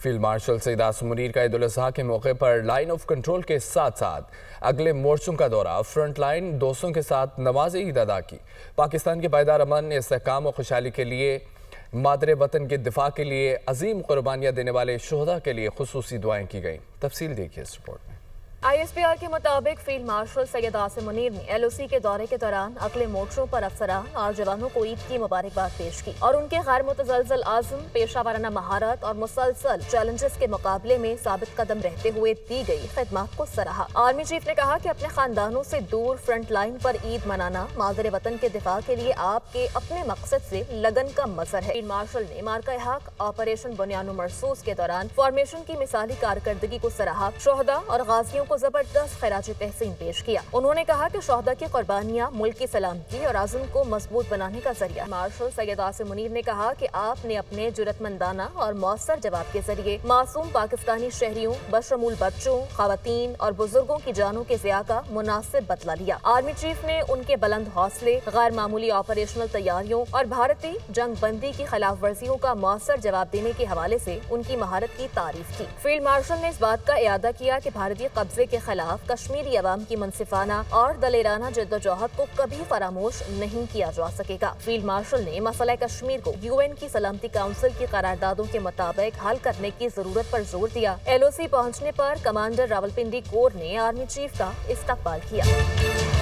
Field marshal Saeed Asim Munir का ईद उल अज़हा के मौके पर लाइन ऑफ कंट्रोल के साथ साथ अगले मोर्चों का दौरा, फ्रंट लाइन दोस्तों के साथ नमाज ईद अदा की। पाकिस्तान के पायदार अमन, इस्तेहकाम और खुशहाली के लिए, मादरे वतन के दिफा के लिए अजीम कुर्बानियाँ देने वाले शुहदा के लिए खुसूसी दुआएं की गईं। तफसील देखिए इस रिपोर्ट में। ISPR के मुताबिक फील्ड मार्शल सैयद आसिम मुनीर ने LOC के दौरे के दौरान अगले मोर्चों पर अफसरान और जवानों को ईद की मुबारकबाद पेश की और उनके गैर मुतज़लज़ल आज़म, पेशा वाराना महारत और मुसलसल चैलेंजेस के मुकाबले में साबित कदम रहते हुए दी गई खिदमत को सराहा। आर्मी चीफ ने कहा कि अपने खानदानों से दूर फ्रंट लाइन पर ईद मनाना मादरे वतन के दिफा के लिए आपके अपने मकसद से लगन का मजहर है। फील्ड मार्शल ने मार्का हक ऑपरेशन बुनियानो मरसूस के दौरान फॉर्मेशन की मिसाली कारकर्दगी को सराहा, शोहदा और गाजियों जबरदस्त खराज तहसीन पेश किया। उन्होंने कहा कि शोहदा की कुर्बानियां मुल्क की सलामती और आज़म को मजबूत बनाने का जरिया। मार्शल सैयद आसिम मुनीर ने कहा कि आपने अपने जुर्रतमंदाना और मौसर जवाब के जरिए मासूम पाकिस्तानी शहरियों बशमूल बच्चों, खवातीन और बुजुर्गों की जानों के ज़िया का मुनासिब बदला लिया। आर्मी चीफ ने उनके बुलंद हौसले, गैर मामूली ऑपरेशनल तैयारियों और भारतीय जंग बंदी की खिलाफ वर्जियों का मौसर जवाब देने के हवाले से उनकी महारत की तारीफ की। फील्ड मार्शल ने इस बात का इयादा किया कि भारतीय कब्जे के खिलाफ कश्मीरी अवाम की मुनसिफाना और दलेराना जद्दोजहद को कभी फरामोश नहीं किया जा सकेगा। फील्ड मार्शल ने मसला कश्मीर को UN की सलामती काउंसिल की करारदादों के मुताबिक हल करने की जरूरत पर जोर दिया। LOC पहुंचने पर कमांडर रावलपिंडी कोर ने आर्मी चीफ का इस्तकबाल किया।